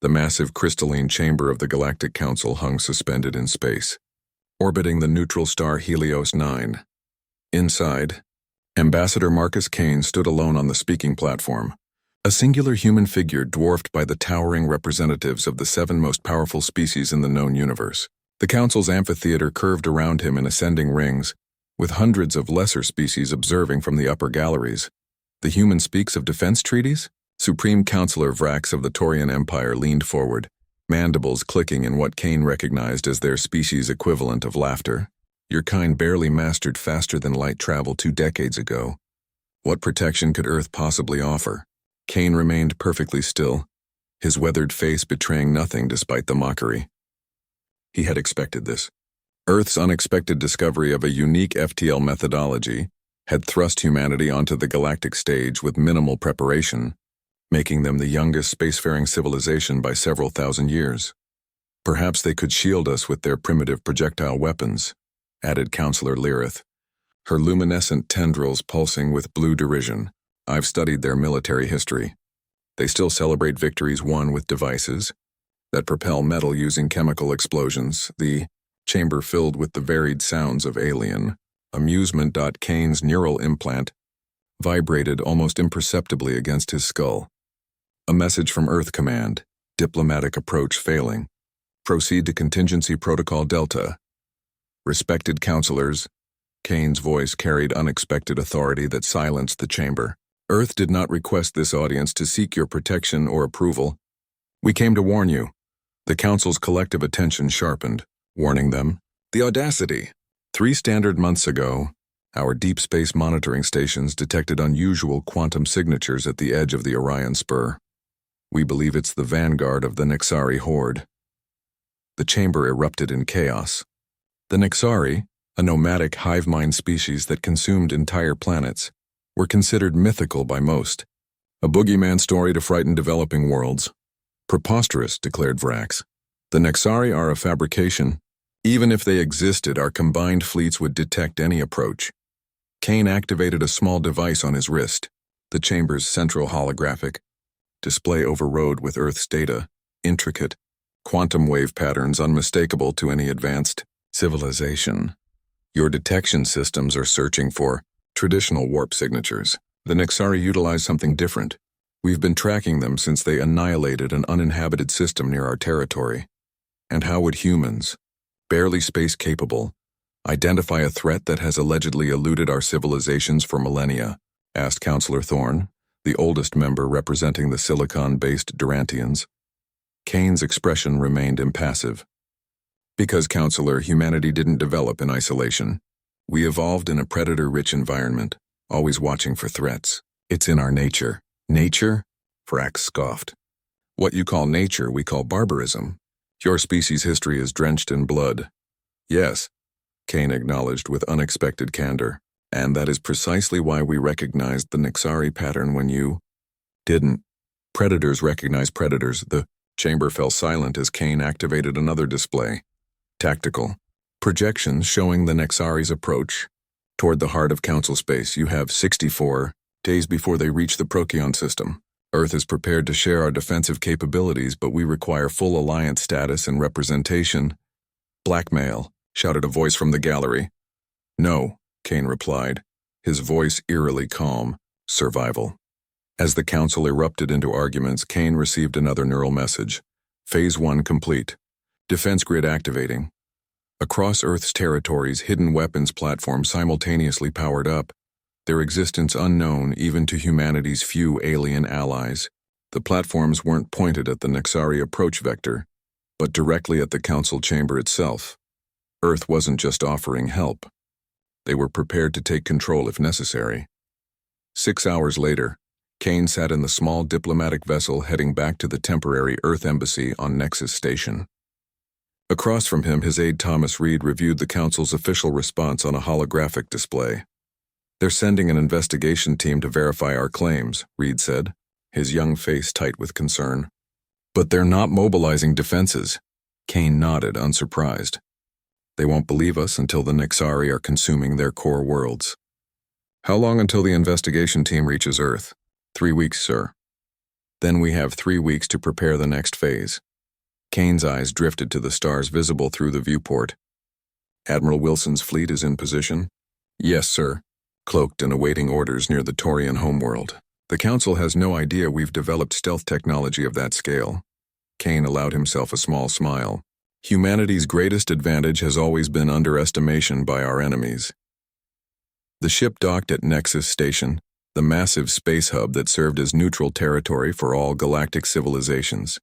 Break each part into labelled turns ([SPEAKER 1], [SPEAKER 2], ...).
[SPEAKER 1] The massive crystalline chamber of the Galactic Council hung suspended in space, orbiting the neutral star Helios 9. Inside, Ambassador Marcus Kane stood alone on the speaking platform, a singular human figure dwarfed by the towering representatives of the 7 most powerful species in the known universe. The Council's amphitheater curved around him in ascending rings, with hundreds of lesser species observing from the upper galleries. The human speaks of defense treaties? Supreme Counselor Vrax of the Taurian Empire leaned forward, mandibles clicking in what Kane recognized as their species' equivalent of laughter. Your kind barely mastered faster than light travel 2 decades ago. What protection could Earth possibly offer? Kane remained perfectly still, his weathered face betraying nothing despite the mockery. He had expected this. Earth's unexpected discovery of a unique FTL methodology had thrust humanity onto the galactic stage with minimal preparation, making them the youngest spacefaring civilization by several thousand years. Perhaps they could shield us with their primitive projectile weapons, added Counselor Lyrith, her luminescent tendrils pulsing with blue derision. I've studied their military history. They still celebrate victories won with devices that propel metal using chemical explosions, the chamber filled with the varied sounds of alien amusement. Kane's neural implant vibrated almost imperceptibly against his skull. A message from Earth Command, diplomatic approach failing. Proceed to Contingency Protocol Delta. Respected counselors, Kane's voice carried unexpected authority that silenced the chamber. Earth did not request this audience to seek your protection or approval. We came to warn you. The Council's collective attention sharpened, warning them. The audacity. 3 standard months ago, our deep space monitoring stations detected unusual quantum signatures at the edge of the Orion Spur. We believe it's the vanguard of the Nexari horde. The chamber erupted in chaos. The Nexari, a nomadic hive mind species that consumed entire planets, were considered mythical by most. A boogeyman story to frighten developing worlds. Preposterous, declared Vrax. The Nexari are a fabrication. Even if they existed, our combined fleets would detect any approach. Kane activated a small device on his wrist. The chamber's central holographic display overrode with Earth's data, intricate, quantum wave patterns unmistakable to any advanced civilization. Your detection systems are searching for traditional warp signatures. The Nexari utilize something different. We've been tracking them since they annihilated an uninhabited system near our territory. And how would humans, barely space-capable, identify a threat that has allegedly eluded our civilizations for millennia? Asked Counselor Thorne, the oldest member representing the silicon-based Durantians. Kane's expression remained impassive. Because, Counselor, humanity didn't develop in isolation. We evolved in a predator-rich environment, always watching for threats. It's in our nature. Nature? Vrax scoffed. What you call nature, we call barbarism. Your species' history is drenched in blood. Yes, Kane acknowledged with unexpected candor. And that is precisely why we recognized the Nexari pattern when you didn't. Predators recognize predators. The chamber fell silent as Kane activated another display. Tactical. Projections showing the Nexari's approach toward the heart of Council space. You have 64 days before they reach the Procyon system. Earth is prepared to share our defensive capabilities, but we require full alliance status and representation. Blackmail, shouted a voice from the gallery. No, Kane replied, his voice eerily calm. Survival. As the Council erupted into arguments, Kane received another neural message. Phase 1 complete. Defense grid activating. Across Earth's territories, hidden weapons platforms simultaneously powered up, their existence unknown even to humanity's few alien allies. The platforms weren't pointed at the Nexari approach vector, but directly at the Council chamber itself. Earth wasn't just offering help. They were prepared to take control if necessary. 6 hours later, Kane sat in the small diplomatic vessel heading back to the temporary Earth embassy on Nexus Station. Across from him, his aide Thomas Reed reviewed the Council's official response on a holographic display. They're sending an investigation team to verify our claims, Reed said, his young face tight with concern. But they're not mobilizing defenses. Kane nodded, unsurprised. They won't believe us until the Nexari are consuming their core worlds. How long until the investigation team reaches Earth? 3 weeks, sir. Then we have 3 weeks to prepare the next phase. Kane's eyes drifted to the stars visible through the viewport. Admiral Wilson's fleet is in position? Yes, sir. Cloaked and awaiting orders near the Taurian homeworld. The Council has no idea we've developed stealth technology of that scale. Kane allowed himself a small smile. Humanity's greatest advantage has always been underestimation by our enemies. The ship docked at Nexus Station, the massive space hub that served as neutral territory for all galactic civilizations.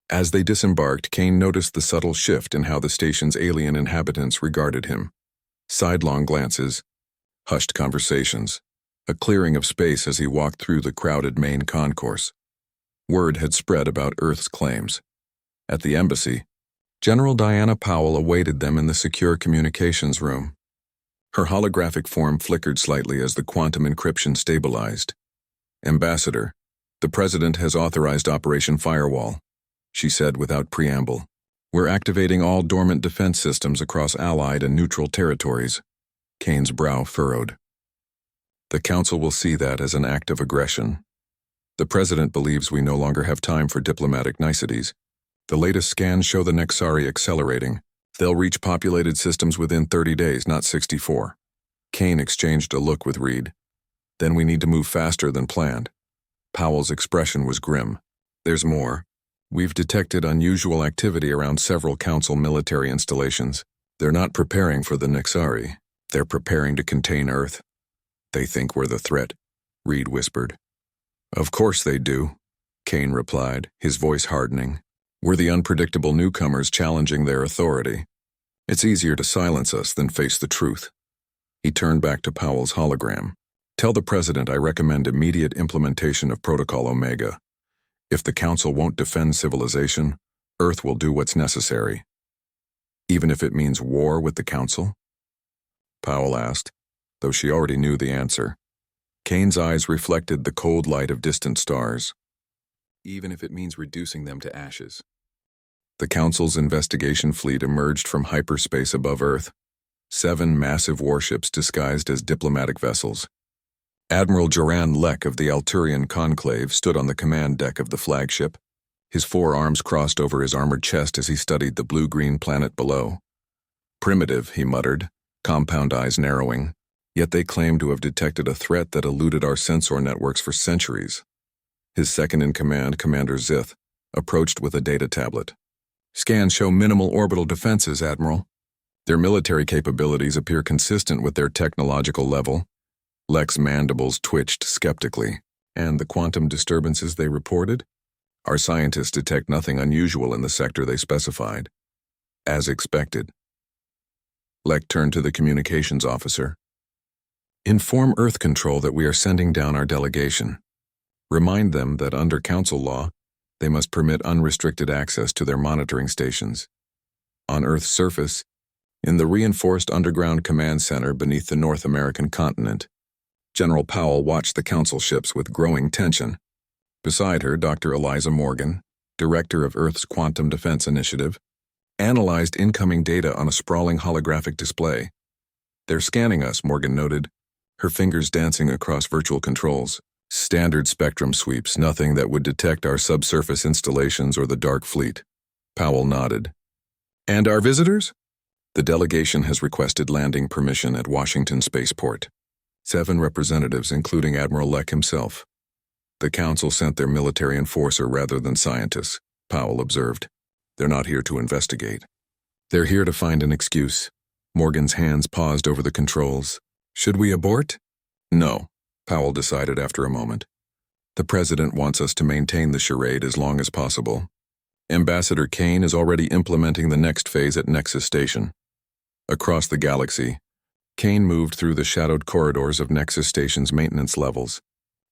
[SPEAKER 1] As they disembarked, Kane noticed the subtle shift in how the station's alien inhabitants regarded him. Sidelong glances, hushed conversations, a clearing of space as he walked through the crowded main concourse. Word had spread about Earth's claims. At the embassy, General Diana Powell awaited them in the secure communications room. Her holographic form flickered slightly as the quantum encryption stabilized. "Ambassador, the President has authorized Operation Firewall," she said without preamble. "We're activating all dormant defense systems across Allied and neutral territories." Kane's brow furrowed. "The Council will see that as an act of aggression. The President believes we no longer have time for diplomatic niceties. The latest scans show the Nexari accelerating. They'll reach populated systems within 30 days, not 64. Kane exchanged a look with Reed. "Then we need to move faster than planned." Powell's expression was grim. "There's more. We've detected unusual activity around several Council military installations. They're not preparing for the Nexari. They're preparing to contain Earth." "They think we're the threat," Reed whispered. "Of course they do," Kane replied, his voice hardening. "We're the unpredictable newcomers challenging their authority. It's easier to silence us than face the truth." He turned back to Powell's hologram. "Tell the President I recommend immediate implementation of Protocol Omega. If the Council won't defend civilization, Earth will do what's necessary." "Even if it means war with the Council?" Powell asked, though she already knew the answer. Kane's eyes reflected the cold light of distant stars. "Even if it means reducing them to ashes." The Council's investigation fleet emerged from hyperspace above Earth, 7 massive warships disguised as diplomatic vessels. Admiral Joran Lek of the Alturian Conclave stood on the command deck of the flagship, his 4 arms crossed over his armored chest as he studied the blue-green planet below. "Primitive," he muttered, compound eyes narrowing, "yet they claim to have detected a threat that eluded our sensor networks for centuries." His second-in-command, Commander Zith, approached with a data tablet. "Scans show minimal orbital defenses, Admiral. Their military capabilities appear consistent with their technological level." Lek's mandibles twitched skeptically. "And the quantum disturbances they reported? Our scientists detect nothing unusual in the sector they specified." "As expected." Lek turned to the communications officer. "Inform Earth Control that we are sending down our delegation. Remind them that under Council law, they must permit unrestricted access to their monitoring stations. On Earth's surface, in the reinforced underground command center beneath the North American continent." General Powell watched the Council ships with growing tension. Beside her, Dr. Eliza Morgan, director of Earth's Quantum Defense Initiative, analyzed incoming data on a sprawling holographic display. "They're scanning us," Morgan noted, her fingers dancing across virtual controls. "Standard spectrum sweeps, nothing that would detect our subsurface installations or the Dark Fleet." Powell nodded. "And our visitors?" "The delegation has requested landing permission at Washington Spaceport. 7 representatives, including Admiral Lek himself. The Council sent their military enforcer rather than scientists," Powell observed. "They're not here to investigate. They're here to find an excuse." Morgan's hands paused over the controls. "Should we abort?" "No," Powell decided after a moment. "The President wants us to maintain the charade as long as possible. Ambassador Kane is already implementing the next phase at Nexus Station." Across the galaxy, Kane moved through the shadowed corridors of Nexus Station's maintenance levels,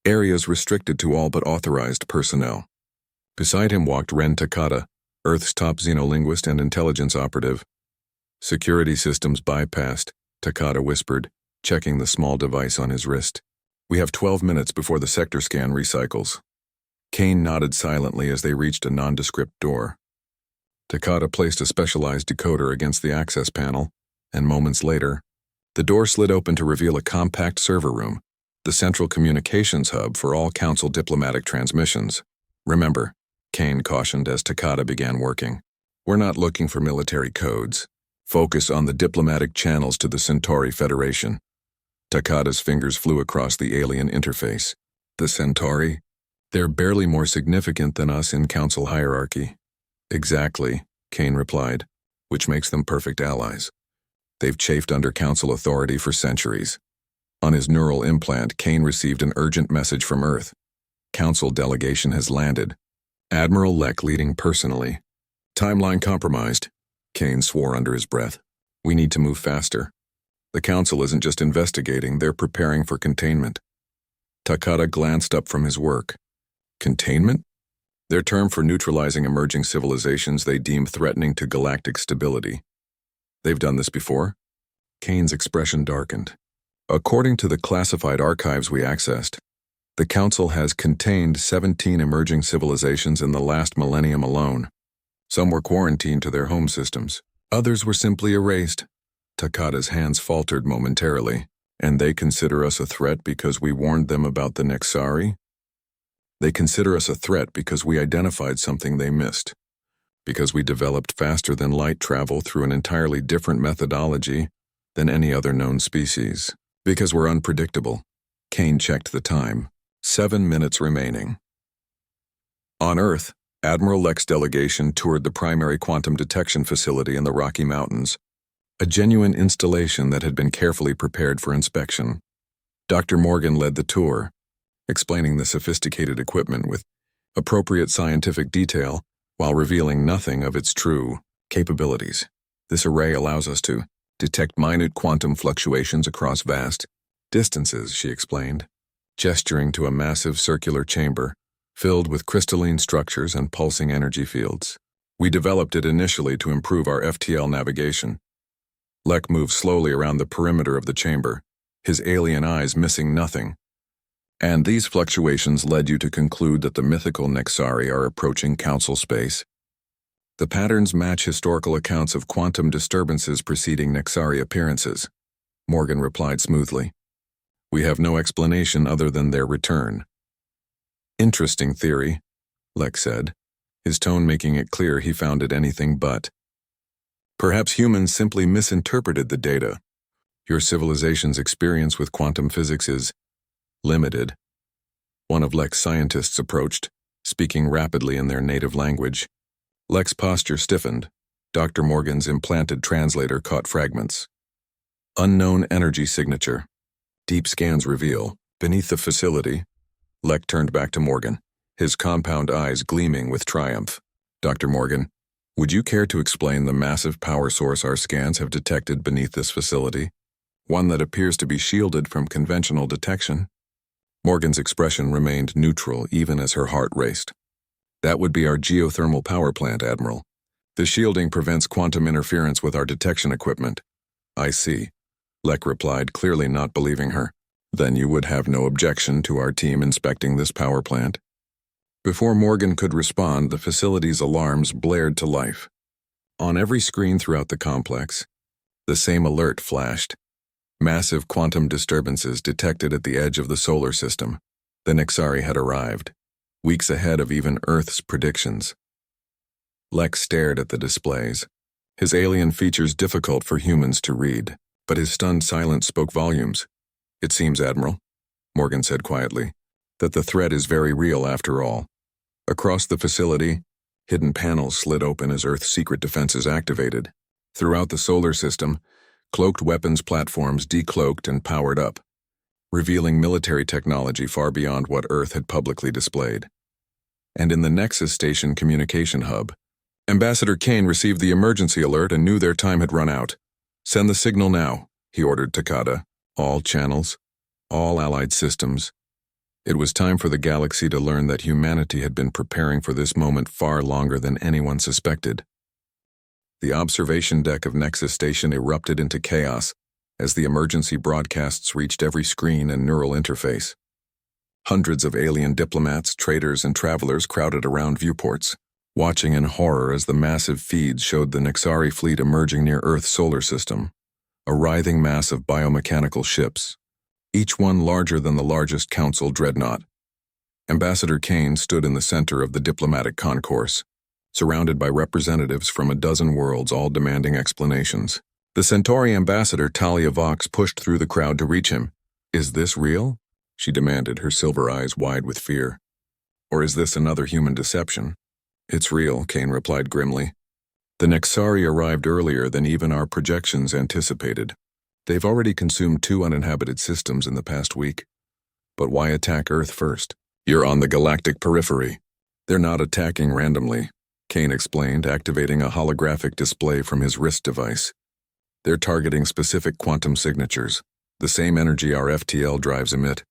[SPEAKER 1] areas restricted to all but authorized personnel. Beside him walked Ren Takata, Earth's top xenolinguist and intelligence operative. "Security systems bypassed," Takata whispered, checking the small device on his wrist. "We have 12 minutes before the sector scan recycles." Kane nodded silently as they reached a nondescript door. Takata placed a specialized decoder against the access panel, and moments later, the door slid open to reveal a compact server room. the central communications hub for all Council diplomatic transmissions. Remember, Kane cautioned as Takada began working, we're not looking for military codes. Focus on the diplomatic channels to the Centauri Federation. Takada's fingers flew across the alien interface. The Centauri? They're barely more significant than us in Council hierarchy. Exactly, Kane replied, which makes them perfect allies. They've chafed under Council authority for centuries. On his neural implant, Kane received an urgent message from Earth. Council delegation has landed. Admiral Lek leading personally. Timeline compromised, Kane swore under his breath. We need to move faster. The Council isn't just investigating, they're preparing for containment. Takada glanced up from his work. Containment? Their term for neutralizing emerging civilizations they deem threatening to galactic stability. They've done this before? Kane's expression darkened. According to the classified archives we accessed, the Council has contained 17 emerging civilizations in the last millennium alone. Some were quarantined to their home systems. Others were simply erased. Takada's hands faltered momentarily. And they consider us a threat because we warned them about the Nexari? They consider us a threat because we identified something they missed. Because we developed faster than light travel through an entirely different methodology than any other known species. Because we're unpredictable. Kane checked the time. 7 minutes remaining. On Earth, Admiral Lek's delegation toured the primary quantum detection facility in the Rocky Mountains, a genuine installation that had been carefully prepared for inspection. Dr. Morgan led the tour, explaining the sophisticated equipment with appropriate scientific detail while revealing nothing of its true capabilities. This array allows us to detect minute quantum fluctuations across vast distances, she explained, gesturing to a massive circular chamber filled with crystalline structures and pulsing energy fields. We developed it initially to improve our FTL navigation. Lek moved slowly around the perimeter of the chamber, his alien eyes missing nothing. And these fluctuations led you to conclude that the mythical Nexari are approaching Council space. The patterns match historical accounts of quantum disturbances preceding Nexari appearances, Morgan replied smoothly. We have no explanation other than their return. Interesting theory, Lek said, his tone making it clear he found it anything but. Perhaps humans simply misinterpreted the data. Your civilization's experience with quantum physics is limited. One of Lek's scientists approached, speaking rapidly in their native language. Lek's posture stiffened. Dr. Morgan's implanted translator caught fragments. Unknown energy signature. Deep scans reveal. Beneath the facility, Lek turned back to Morgan, his compound eyes gleaming with triumph. Dr. Morgan, would you care to explain the massive power source our scans have detected beneath this facility? One that appears to be shielded from conventional detection? Morgan's expression remained neutral even as her heart raced. That would be our geothermal power plant, Admiral. The shielding prevents quantum interference with our detection equipment. I see, Lek replied, clearly not believing her. Then you would have no objection to our team inspecting this power plant? Before Morgan could respond, the facility's alarms blared to life. On every screen throughout the complex, the same alert flashed. Massive quantum disturbances detected at the edge of the solar system. The Nexari had arrived, weeks ahead of even Earth's predictions. Lek stared at the displays, his alien features difficult for humans to read, but his stunned silence spoke volumes. It seems, Admiral, Morgan said quietly, that the threat is very real after all. Across the facility, hidden panels slid open as Earth's secret defenses activated. Throughout the solar system, cloaked weapons platforms decloaked and powered up, revealing military technology far beyond what Earth had publicly displayed. And in the Nexus Station communication hub, Ambassador Kane received the emergency alert and knew their time had run out. Send the signal now, he ordered Takada. All channels, all allied systems. It was time for the galaxy to learn that humanity had been preparing for this moment far longer than anyone suspected. The observation deck of Nexus Station erupted into chaos as the emergency broadcasts reached every screen and neural interface. Hundreds of alien diplomats, traders, and travelers crowded around viewports, watching in horror as the massive feeds showed the Nexari fleet emerging near Earth's solar system, a writhing mass of biomechanical ships, each one larger than the largest council dreadnought. Ambassador Kane stood in the center of the diplomatic concourse, surrounded by representatives from a dozen worlds, all demanding explanations. The Centauri ambassador Talia Vox pushed through the crowd to reach him. "Is this real?" she demanded, her silver eyes wide with fear. "Or is this another human deception?" "It's real," Kane replied grimly. "The Nexari arrived earlier than even our projections anticipated. They've already consumed 2 uninhabited systems in the past week. But why attack Earth first? You're on the galactic periphery. They're not attacking randomly," Kane explained, activating a holographic display from his wrist device. "They're targeting specific quantum signatures, the same energy our FTL drives emit.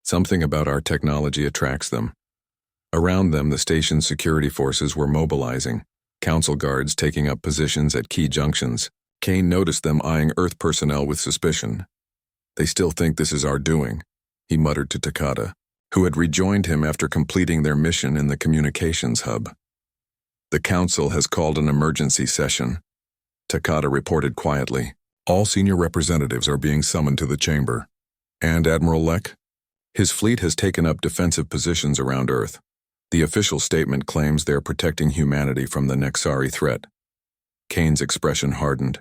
[SPEAKER 1] Something about our technology attracts them." Around them, the station's security forces were mobilizing, council guards taking up positions at key junctions. Kane noticed them eyeing Earth personnel with suspicion. "They still think this is our doing," he muttered to Takada, who had rejoined him after completing their mission in the communications hub. "The council has called an emergency session," Takada reported quietly. "All senior representatives are being summoned to the chamber. And Admiral Lek? His fleet has taken up defensive positions around Earth. The official statement claims they're protecting humanity from the Nexari threat." Kane's expression hardened.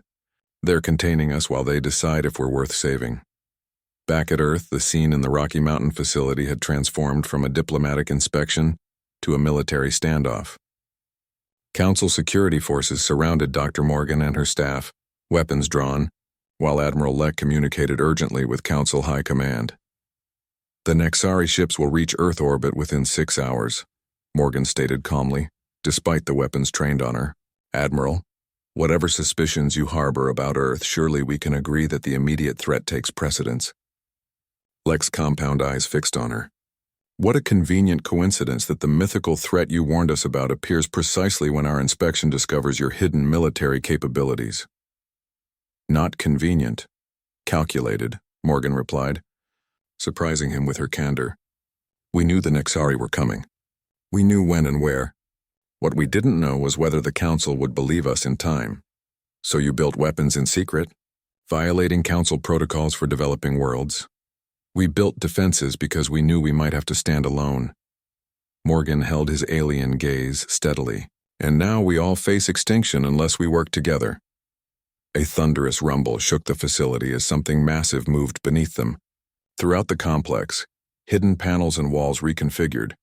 [SPEAKER 1] "They're containing us while they decide if we're worth saving." Back at Earth, the scene in the Rocky Mountain facility had transformed from a diplomatic inspection to a military standoff. Council security forces surrounded Dr. Morgan and her staff, weapons drawn, while Admiral Lek communicated urgently with Council High Command. "The Nexari ships will reach Earth orbit within 6 hours, Morgan stated calmly, despite the weapons trained on her. "Admiral, whatever suspicions you harbor about Earth, surely we can agree that the immediate threat takes precedence." Lek's compound eyes fixed on her. "What a convenient coincidence that the mythical threat you warned us about appears precisely when our inspection discovers your hidden military capabilities." "Not convenient. Calculated," Morgan replied, surprising him with her candor. "We knew the Nexari were coming. We knew when and where. What we didn't know was whether the Council would believe us in time. So you built weapons in secret, violating Council protocols for developing worlds. We built defenses because we knew we might have to stand alone." Morgan held his alien gaze steadily. "And now we all face extinction unless we work together." A thunderous rumble shook the facility as something massive moved beneath them. Throughout the complex, hidden panels and walls reconfigured,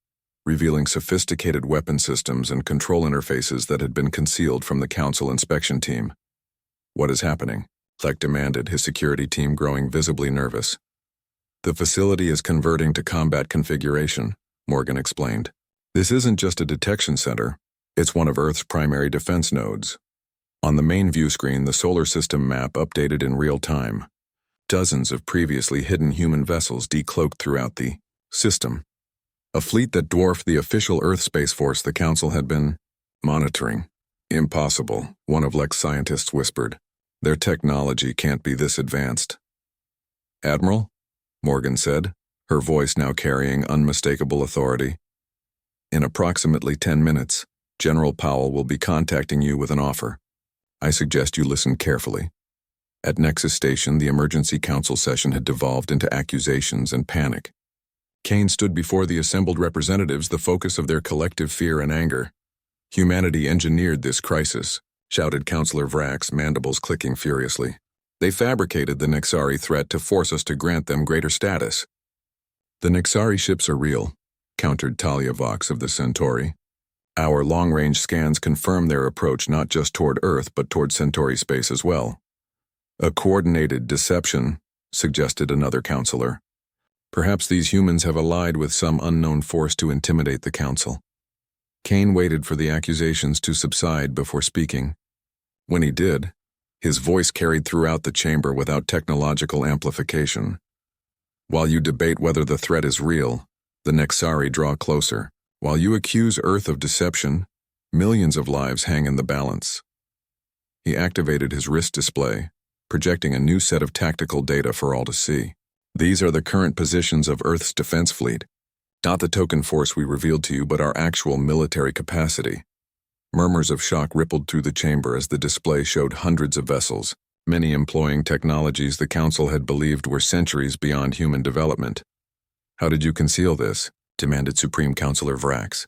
[SPEAKER 1] revealing sophisticated weapon systems and control interfaces that had been concealed from the Council inspection team. "What is happening?" Lek demanded, his security team growing visibly nervous. "The facility is converting to combat configuration," Morgan explained. "This isn't just a detection center, it's one of Earth's primary defense nodes." On the main view screen, the solar system map updated in real time. Dozens of previously hidden human vessels decloaked throughout the system. A fleet that dwarfed the official Earth Space Force the Council had been monitoring. "Impossible," one of Lek's scientists whispered. "Their technology can't be this advanced." "Admiral?" Morgan said, her voice now carrying unmistakable authority. "In approximately 10 minutes, General Powell will be contacting you with an offer. I suggest you listen carefully." At Nexus Station, the emergency council session had devolved into accusations and panic. Kane stood before the assembled representatives, the focus of their collective fear and anger. "Humanity engineered this crisis," shouted Councillor Vrax, mandibles clicking furiously. "They fabricated the Nexari threat to force us to grant them greater status." "The Nexari ships are real," countered Talia Vox of the Centauri. "Our long-range scans confirm their approach not just toward Earth but toward Centauri space as well." "A coordinated deception," suggested another counselor. "Perhaps these humans have allied with some unknown force to intimidate the Council." Kane waited for the accusations to subside before speaking. When he did, his voice carried throughout the chamber without technological amplification. "While you debate whether the threat is real, the Nexari draw closer. While you accuse Earth of deception, millions of lives hang in the balance." He activated his wrist display, projecting a new set of tactical data for all to see. "These are the current positions of Earth's defense fleet. Not the token force we revealed to you, but our actual military capacity." Murmurs of shock rippled through the chamber as the display showed hundreds of vessels, many employing technologies the Council had believed were centuries beyond human development. "How did you conceal this?" demanded Supreme Counselor Vrax.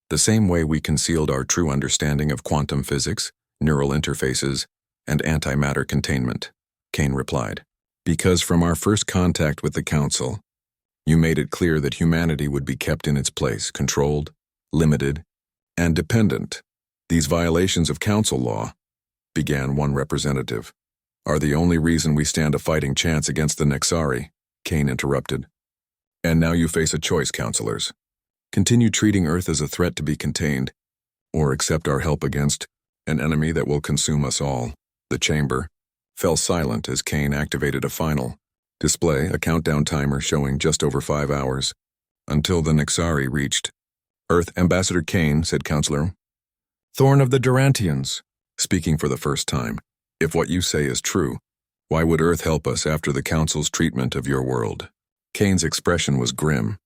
[SPEAKER 1] "The same way we concealed our true understanding of quantum physics, neural interfaces, and antimatter containment," Kane replied. "Because from our first contact with the Council, you made it clear that humanity would be kept in its place, controlled, limited, and dependent. These violations of Council law," began one representative, "are the only reason we stand a fighting chance against the Nexari," Kane interrupted. "And now you face a choice, Councilors. Continue treating Earth as a threat to be contained, or accept our help against an enemy that will consume us all." The chamber fell silent as Kane activated a final display, a countdown timer showing just over 5 hours, until the Nexari reached Earth. "Ambassador Kane," said Counselor Thorn of the Durantians, speaking for the first time, "if what you say is true, why would Earth help us after the Council's treatment of your world?" Kane's expression was grim.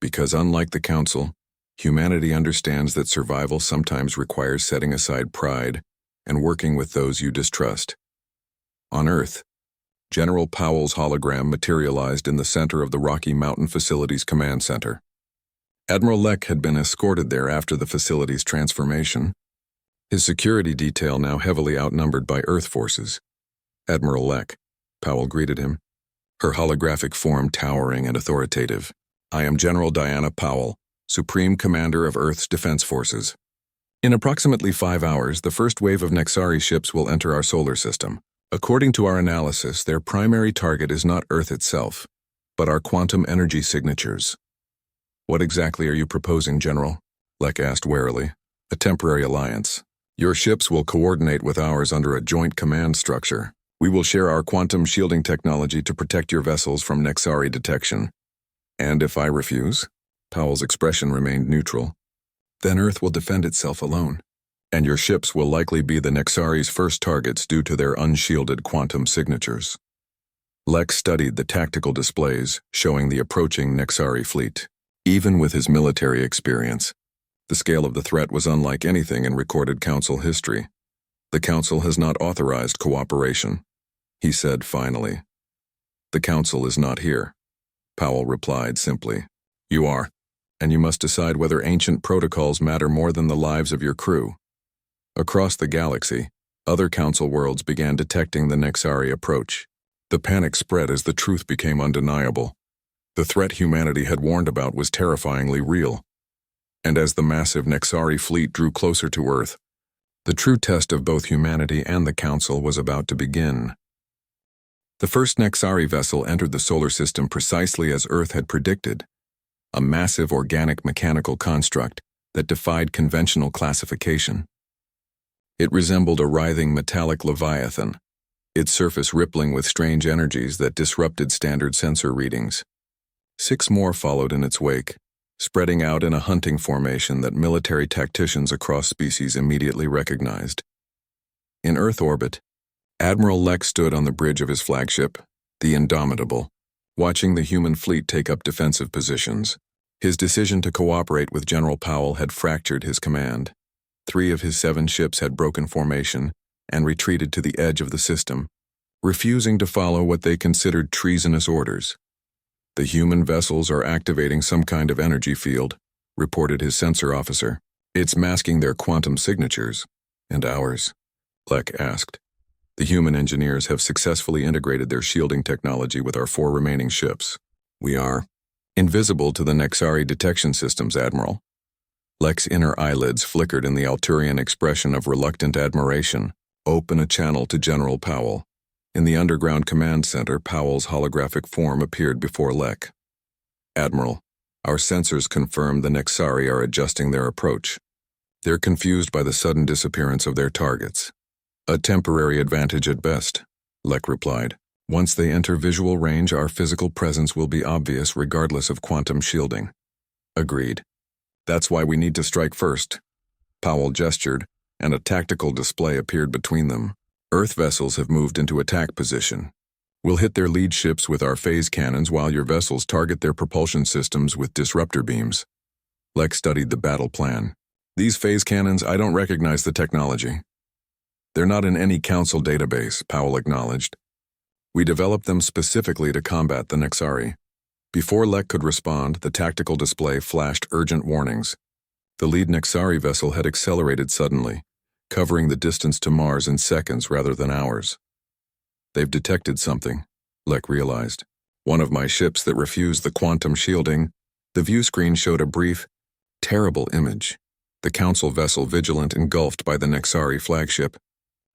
[SPEAKER 1] "Because unlike the Council, humanity understands that survival sometimes requires setting aside pride and working with those you distrust. On Earth, General Powell's hologram materialized in the center of the Rocky Mountain Facilities Command Center. Admiral Leck had been escorted there after the facility's transformation, his security detail now heavily outnumbered by Earth forces. "Admiral Leck," Powell greeted him, her holographic form towering and authoritative. "I am General Diana Powell, Supreme Commander of Earth's Defense Forces. In approximately 5 hours, the first wave of Nexari ships will enter our solar system. According to our analysis, their primary target is not Earth itself, but our quantum energy signatures." "What exactly are you proposing, General?" Leck asked warily. "A temporary alliance. Your ships will coordinate with ours under a joint command structure. We will share our quantum shielding technology to protect your vessels from Nexari detection. And if I refuse?" Powell's expression remained neutral. "Then Earth will defend itself alone, and your ships will likely be the Nexari's first targets due to their unshielded quantum signatures." Leck studied the tactical displays showing the approaching Nexari fleet. Even with his military experience, the scale of the threat was unlike anything in recorded Council history. "The Council has not authorized cooperation," he said finally. "The Council is not here," Powell replied simply. "You are, and you must decide whether ancient protocols matter more than the lives of your crew." Across the galaxy, other Council worlds began detecting the Nexari approach. The panic spread as the truth became undeniable. The threat humanity had warned about was terrifyingly real. And as the massive Nexari fleet drew closer to Earth, the true test of both humanity and the Council was about to begin. The first Nexari vessel entered the solar system precisely as Earth had predicted, a massive organic mechanical construct that defied conventional classification. It resembled a writhing metallic leviathan, its surface rippling with strange energies that disrupted standard sensor readings. 6 more followed in its wake, spreading out in a hunting formation that military tacticians across species immediately recognized. In Earth orbit, Admiral Leck stood on the bridge of his flagship, the Indomitable, watching the human fleet take up defensive positions. His decision to cooperate with General Powell had fractured his command. 3 of his 7 ships had broken formation and retreated to the edge of the system, refusing to follow what they considered treasonous orders. "The human vessels are activating some kind of energy field," reported his sensor officer. "It's masking their quantum signatures." "And ours?" Leck asked. "The human engineers have successfully integrated their shielding technology with our 4 remaining ships. We are invisible to the Nexari detection systems, Admiral." Leck's inner eyelids flickered in the Alturian expression of reluctant admiration. "Open a channel to General Powell." In the underground command center, Powell's holographic form appeared before Leck. "Admiral, our sensors confirm the Nexari are adjusting their approach. They're confused by the sudden disappearance of their targets." "A temporary advantage at best," Leck replied. "Once they enter visual range, our physical presence will be obvious regardless of quantum shielding." "Agreed. That's why we need to strike first." Powell gestured, and a tactical display appeared between them. "Earth vessels have moved into attack position. We'll hit their lead ships with our phase cannons while your vessels target their propulsion systems with disruptor beams." Leck studied the battle plan. "These phase cannons, I don't recognize the technology." They're not in any council database, Powell acknowledged. We developed them specifically to combat the Nexari. Before Lek could respond, the tactical display flashed urgent warnings. The lead Nexari vessel had accelerated suddenly, covering the distance to Mars in seconds rather than hours. They've detected something, Lek realized. One of my ships that refused the quantum shielding. The view screen showed a brief, terrible image. The council vessel vigilant engulfed by the Nexari flagship,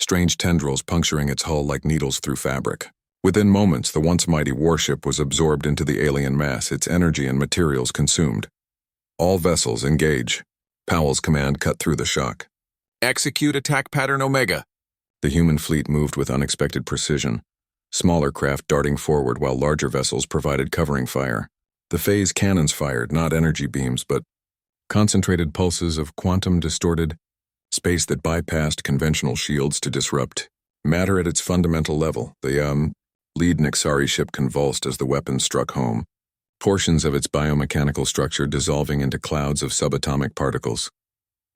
[SPEAKER 1] strange tendrils puncturing its hull like needles through fabric. Within moments, the once mighty warship was absorbed into the alien mass, its energy and materials consumed. All vessels engage. Powell's command cut through the shock. Execute attack pattern Omega. The human fleet moved with unexpected precision, smaller craft darting forward while larger vessels provided covering fire. The phase cannons fired not energy beams but concentrated pulses of quantum-distorted space that bypassed conventional shields to disrupt matter at its fundamental level. The lead Nexari ship convulsed as the weapon struck home, portions of its biomechanical structure dissolving into clouds of subatomic particles.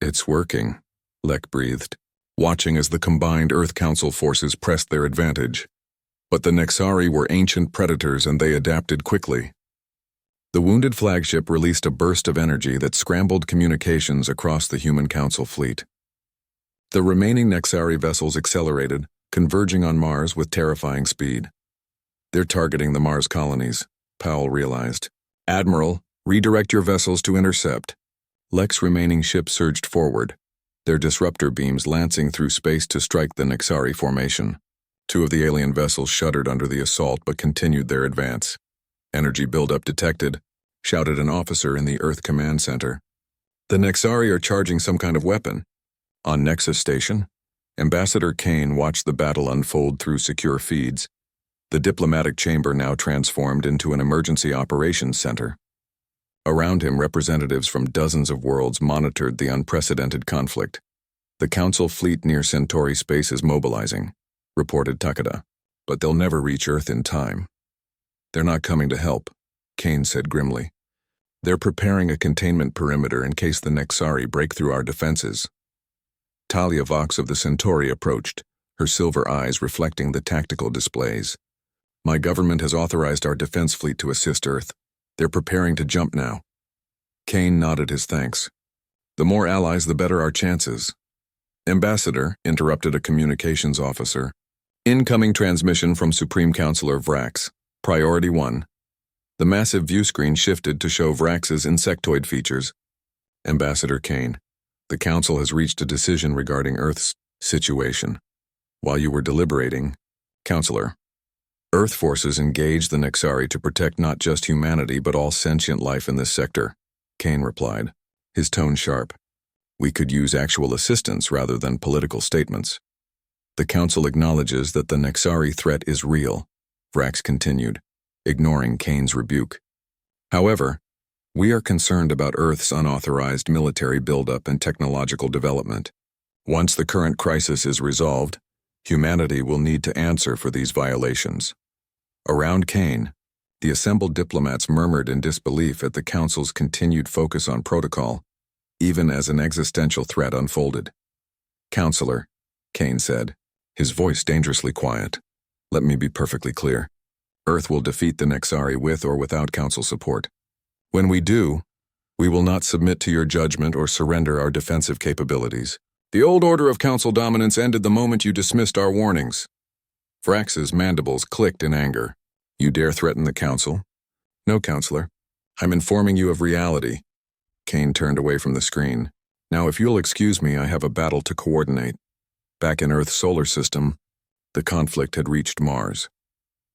[SPEAKER 1] It's working, Lek breathed, watching as the combined Earth Council forces pressed their advantage. But the Nexari were ancient predators and they adapted quickly. The wounded flagship released a burst of energy that scrambled communications across the human council fleet. The remaining Nexari vessels accelerated, converging on Mars with terrifying speed. They're targeting the Mars colonies, Powell realized. Admiral, redirect your vessels to intercept. Lek's remaining ship surged forward, their disruptor beams lancing through space to strike the Nexari formation. Two of the alien vessels shuddered under the assault but continued their advance. Energy buildup detected, shouted an officer in the Earth Command Center. The Nexari are charging some kind of weapon. On Nexus Station, Ambassador Kane watched the battle unfold through secure feeds. The diplomatic chamber now transformed into an emergency operations center. Around him, representatives from dozens of worlds monitored the unprecedented conflict. The Council fleet near Centauri space is mobilizing, reported Takeda, but they'll never reach Earth in time. They're not coming to help, Kane said grimly. They're preparing a containment perimeter in case the Nexari break through our defenses. Talia Vox of the Centauri approached, her silver eyes reflecting the tactical displays. My government has authorized our defense fleet to assist Earth. They're preparing to jump now. Kane nodded his thanks. The more allies, the better our chances. Ambassador, interrupted a communications officer. Incoming transmission from Supreme Counselor Vrax. Priority 1. The massive view screen shifted to show Vrax's insectoid features. Ambassador Kane, the Council has reached a decision regarding Earth's situation. While you were deliberating, Counselor, Earth forces engaged the Nexari to protect not just humanity but all sentient life in this sector, Kane replied, his tone sharp. We could use actual assistance rather than political statements. The Council acknowledges that the Nexari threat is real, Vrax continued, ignoring Kane's rebuke. However, we are concerned about Earth's unauthorized military buildup and technological development. Once the current crisis is resolved, humanity will need to answer for these violations. Around Kane, the assembled diplomats murmured in disbelief at the Council's continued focus on protocol, even as an existential threat unfolded. Counselor, Kane said, his voice dangerously quiet. Let me be perfectly clear. Earth will defeat the Nexari with or without Council support. When we do, we will not submit to your judgment or surrender our defensive capabilities. The old order of Council dominance ended the moment you dismissed our warnings. Vrax's mandibles clicked in anger. You dare threaten the Council? No, Counselor. I'm informing you of reality. Kane turned away from the screen. Now, if you'll excuse me, I have a battle to coordinate. Back in Earth's solar system, the conflict had reached Mars.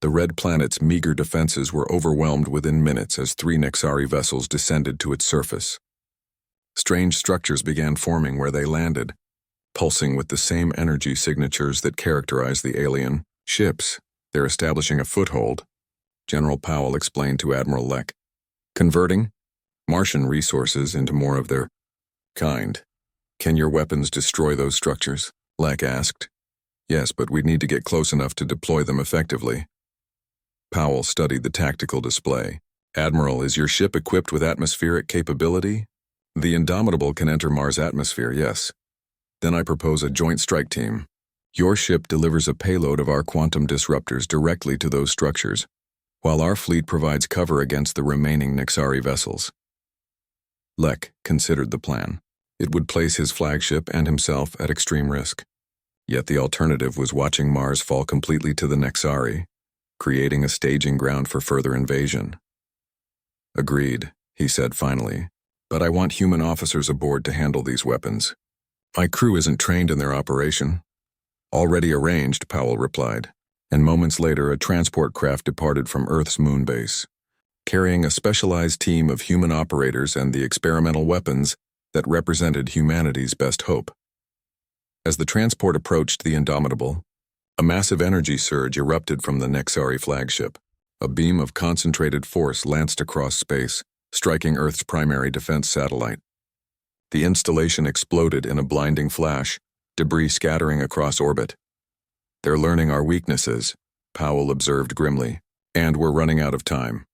[SPEAKER 1] The red planet's meager defenses were overwhelmed within minutes as 3 Nexari vessels descended to its surface. Strange structures began forming where they landed, pulsing with the same energy signatures that characterize the alien ships. They're establishing a foothold, General Powell explained to Admiral Lek. Converting Martian resources into more of their kind. Can your weapons destroy those structures? Lek asked. Yes, but we'd need to get close enough to deploy them effectively. Powell studied the tactical display. Admiral, is your ship equipped with atmospheric capability? The Indomitable can enter Mars' atmosphere, yes. Then I propose a joint strike team. Your ship delivers a payload of our quantum disruptors directly to those structures, while our fleet provides cover against the remaining Nexari vessels. Lek considered the plan. It would place his flagship and himself at extreme risk. Yet the alternative was watching Mars fall completely to the Nexari, creating a staging ground for further invasion. Agreed, he said finally, but I want human officers aboard to handle these weapons. My crew isn't trained in their operation. Already arranged, Powell replied, and moments later a transport craft departed from Earth's moon base, carrying a specialized team of human operators and the experimental weapons that represented humanity's best hope. As the transport approached the Indomitable, a massive energy surge erupted from the Nexari flagship. A beam of concentrated force lanced across space, striking Earth's primary defense satellite. The installation exploded in a blinding flash, debris scattering across orbit. They're learning our weaknesses, Powell observed grimly, and we're running out of time.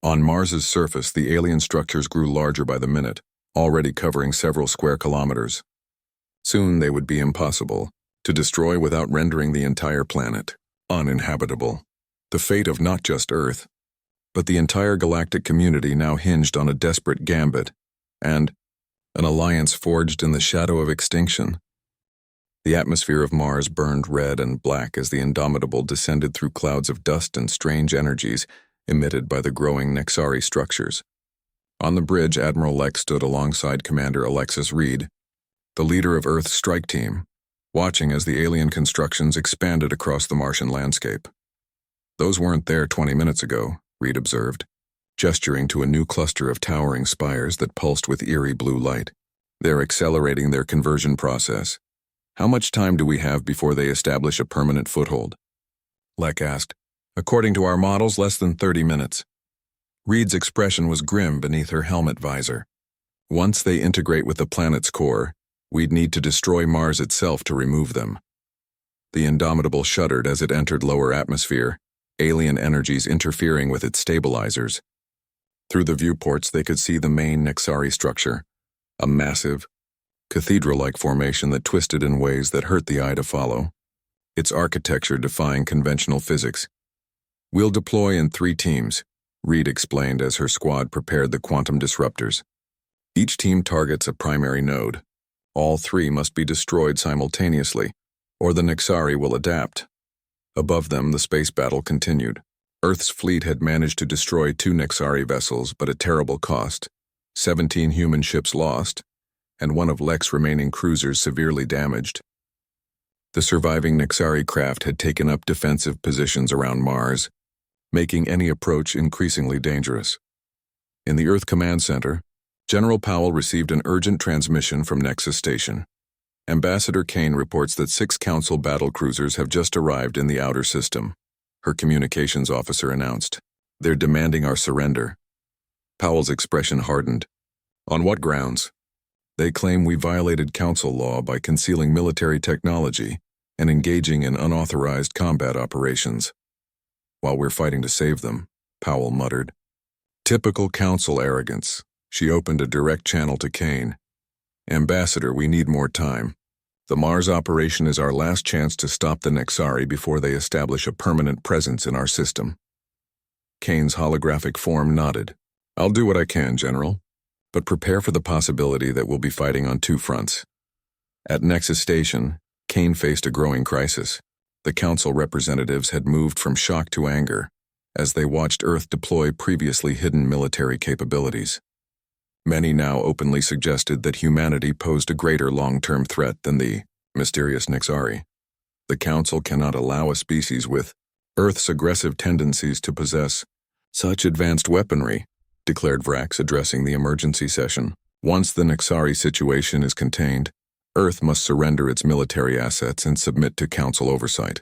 [SPEAKER 1] On Mars's surface, the alien structures grew larger by the minute, already covering several square kilometers. Soon they would be impossible to destroy without rendering the entire planet uninhabitable. The fate of not just Earth, but the entire galactic community now hinged on a desperate gambit, and an alliance forged in the shadow of extinction. The atmosphere of Mars burned red and black as the Indomitable descended through clouds of dust and strange energies emitted by the growing Nexari structures. On the bridge, Admiral Lek stood alongside Commander Alexis Reed, the leader of Earth's strike team, watching as the alien constructions expanded across the Martian landscape. Those weren't there 20 minutes ago, Reed observed, gesturing to a new cluster of towering spires that pulsed with eerie blue light. They're accelerating their conversion process. How much time do we have before they establish a permanent foothold? Lek asked. According to our models, less than 30 minutes. Reed's expression was grim beneath her helmet visor. Once they integrate with the planet's core, we'd need to destroy Mars itself to remove them. The Indomitable shuddered as it entered lower atmosphere, alien energies interfering with its stabilizers. Through the viewports, they could see the main Nexari structure, a massive, cathedral-like formation that twisted in ways that hurt the eye to follow, its architecture defying conventional physics. We'll deploy in 3 teams, Reed explained as her squad prepared the quantum disruptors. Each team targets a primary node. All 3 must be destroyed simultaneously, or the Nexari will adapt. Above them, the space battle continued. Earth's fleet had managed to destroy 2 Nexari vessels, but at terrible cost. 17 human ships lost, and one of Lek's remaining cruisers severely damaged. The surviving Nexari craft had taken up defensive positions around Mars, making any approach increasingly dangerous. In the Earth Command Center, General Powell received an urgent transmission from Nexus Station. Ambassador Kane reports that 6 Council battle cruisers have just arrived in the outer system, her communications officer announced. They're demanding our surrender. Powell's expression hardened. On what grounds? They claim we violated Council law by concealing military technology and engaging in unauthorized combat operations. While we're fighting to save them, Powell muttered. Typical Council arrogance. She opened a direct channel to Kane. Ambassador, we need more time. The Mars operation is our last chance to stop the Nexari before they establish a permanent presence in our system. Kane's holographic form nodded. I'll do what I can, General, but prepare for the possibility that we'll be fighting on 2 fronts. At Nexus Station, Kane faced a growing crisis. The Council representatives had moved from shock to anger as they watched Earth deploy previously hidden military capabilities. Many now openly suggested that humanity posed a greater long-term threat than the mysterious Nexari. The Council cannot allow a species with Earth's aggressive tendencies to possess such advanced weaponry, declared Vrax, addressing the emergency session. Once the Nexari situation is contained, Earth must surrender its military assets and submit to Council oversight.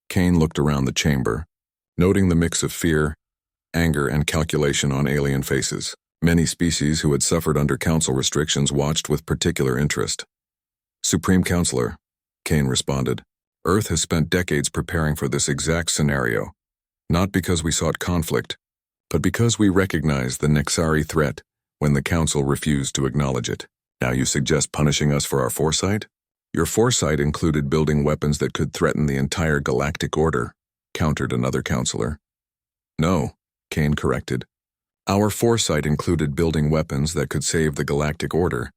[SPEAKER 1] Kane looked around the chamber, noting the mix of fear, anger, and calculation on alien faces. Many species who had suffered under Council restrictions watched with particular interest. Supreme Counselor, Kane responded, Earth has spent decades preparing for this exact scenario, not because we sought conflict, but because we recognized the Nexari threat when the Council refused to acknowledge it. Now you suggest punishing us for our foresight? Your foresight included building weapons that could threaten the entire galactic order, countered another counselor. No, Kane corrected. Our foresight included building weapons that could save the galactic order,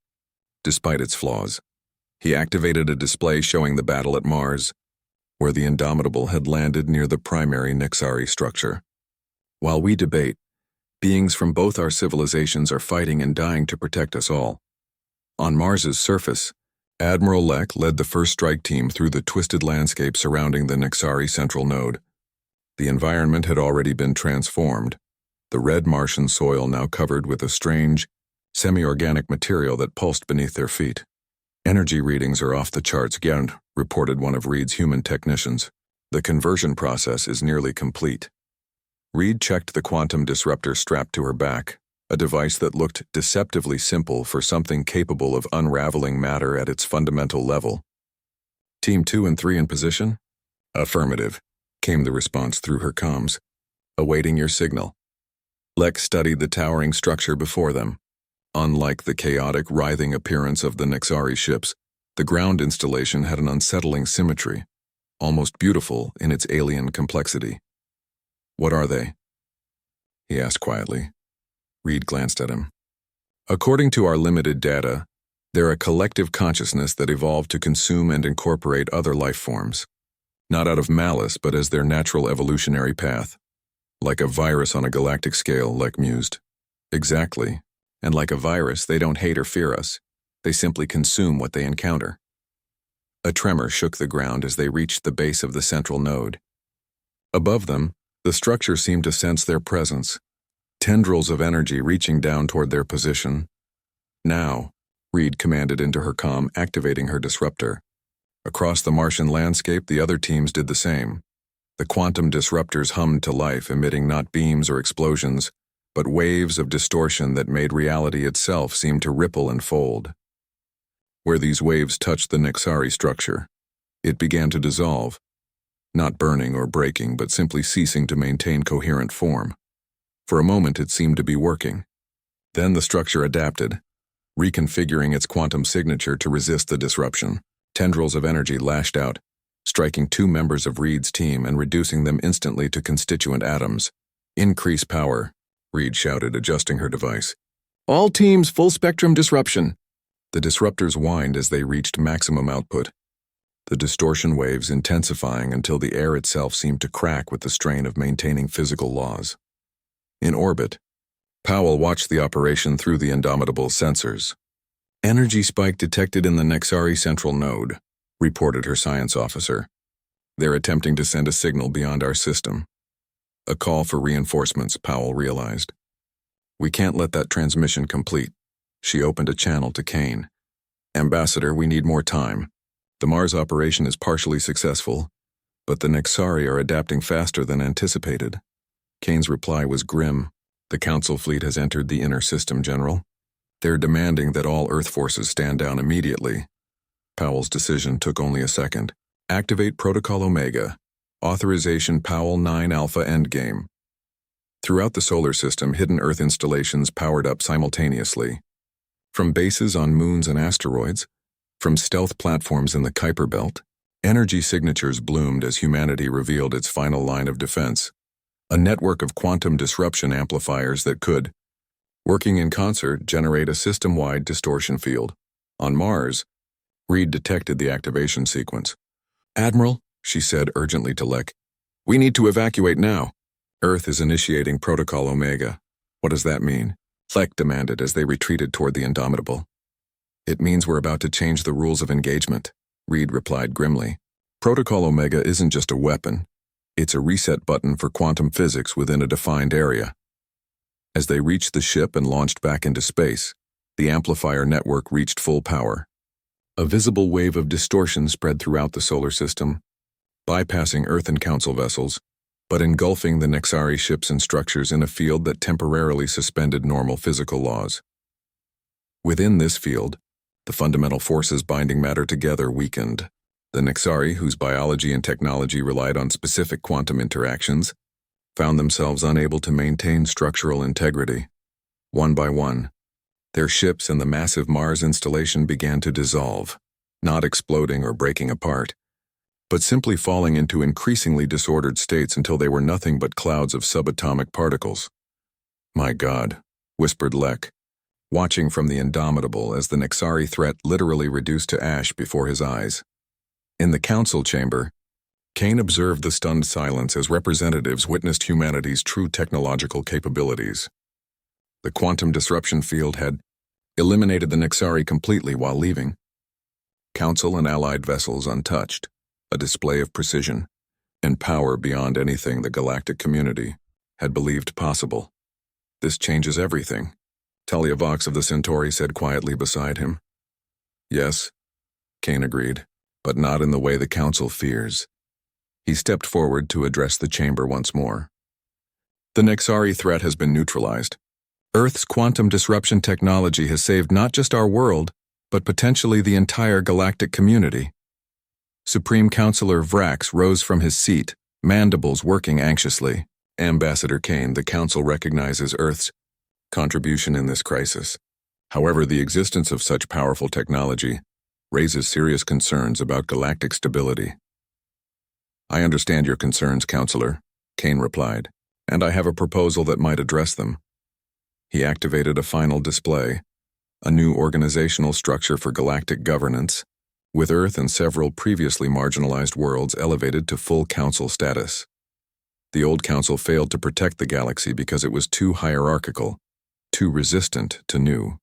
[SPEAKER 1] despite its flaws. He activated a display showing the battle at Mars, where the Indomitable had landed near the primary Nexari structure. While we debate, beings from both our civilizations are fighting and dying to protect us all. On Mars's surface, Admiral Lek led the first strike team through the twisted landscape surrounding the Nexari central node. The environment had already been transformed, the red Martian soil now covered with a strange, semi-organic material that pulsed beneath their feet. Energy readings are off the charts again, reported one of Reed's human technicians. The conversion process is nearly complete. Reed checked the quantum disruptor strapped to her back, a device that looked deceptively simple for something capable of unraveling matter at its fundamental level. Team 2 and 3 in position? Affirmative, came the response through her comms. Awaiting your signal. Lek studied the towering structure before them. Unlike the chaotic, writhing appearance of the Nexari ships, the ground installation had an unsettling symmetry, almost beautiful in its alien complexity. What are they? He asked quietly. Reed glanced at him. According to our limited data, they're a collective consciousness that evolved to consume and incorporate other life forms. Not out of malice, but as their natural evolutionary path. Like a virus on a galactic scale, Lek mused. Exactly. And like a virus, they don't hate or fear us. They simply consume what they encounter. A tremor shook the ground as they reached the base of the central node. Above them, the structure seemed to sense their presence, tendrils of energy reaching down toward their position. Now, Reed commanded into her comm, activating her disruptor. Across the Martian landscape, the other teams did the same. The quantum disruptors hummed to life, emitting not beams or explosions, but waves of distortion that made reality itself seem to ripple and fold. Where these waves touched the Nexari structure, it began to dissolve, not burning or breaking, but simply ceasing to maintain coherent form. For a moment it seemed to be working. Then the structure adapted, reconfiguring its quantum signature to resist the disruption. Tendrils of energy lashed out, striking 2 members of Reed's team and reducing them instantly to constituent atoms. Increase power, Reed shouted, adjusting her device. All teams, full spectrum disruption. The disruptors whined as they reached maximum output, the distortion waves intensifying until the air itself seemed to crack with the strain of maintaining physical laws. In orbit, Powell watched the operation through the Indomitable's sensors. Energy spike detected in the Nexari central node, reported her science officer. They're attempting to send a signal beyond our system. A call for reinforcements, Powell realized. We can't let that transmission complete. She opened a channel to Kane. Ambassador, we need more time. The Mars operation is partially successful, but the Nexari are adapting faster than anticipated. Kane's reply was grim. The Council fleet has entered the inner system, General. They're demanding that all Earth forces stand down immediately. Powell's decision took only a second. Activate Protocol Omega. Authorization Powell 9 Alpha Endgame. Throughout the solar system, hidden Earth installations powered up simultaneously. From bases on moons and asteroids, from stealth platforms in the Kuiper Belt, energy signatures bloomed as humanity revealed its final line of defense. A network of quantum disruption amplifiers that could, working in concert, generate a system-wide distortion field. On Mars, Reed detected the activation sequence. Admiral, she said urgently to Lek, we need to evacuate now. Earth is initiating Protocol Omega. What does that mean? Lek demanded as they retreated toward the Indomitable. It means we're about to change the rules of engagement, Reed replied grimly. Protocol Omega isn't just a weapon. It's a reset button for quantum physics within a defined area. As they reached the ship and launched back into space, the amplifier network reached full power. A visible wave of distortion spread throughout the solar system, bypassing Earth and Council vessels, but engulfing the Nexari ships and structures in a field that temporarily suspended normal physical laws. Within this field, the fundamental forces binding matter together weakened. The Nexari, whose biology and technology relied on specific quantum interactions, found themselves unable to maintain structural integrity. One by one, their ships and the massive Mars installation began to dissolve, not exploding or breaking apart, but simply falling into increasingly disordered states until they were nothing but clouds of subatomic particles. "My God," whispered Lek, watching from the Indomitable as the Nexari threat literally reduced to ash before his eyes. In the council chamber, Kane observed the stunned silence as representatives witnessed humanity's true technological capabilities. The quantum disruption field had eliminated the Nexari completely while leaving. Council and allied vessels untouched, a display of precision and power beyond anything the galactic community had believed possible. "This changes everything," Taliavox of the Centauri said quietly beside him. "Yes," Kane agreed, "but not in the way the Council fears." He stepped forward to address the chamber once more. "The Nexari threat has been neutralized. Earth's quantum disruption technology has saved not just our world, but potentially the entire galactic community." Supreme Counselor Vrax rose from his seat, mandibles working anxiously. "Ambassador Kane, the Council recognizes Earth's contribution in this crisis. However, the existence of such powerful technology raises serious concerns about galactic stability." "I understand your concerns, Counselor," Kane replied, "and I have a proposal that might address them." He activated a final display, a new organizational structure for galactic governance, with Earth and several previously marginalized worlds elevated to full Council status. The old Council failed to protect the galaxy because it was too hierarchical, too resistant to new.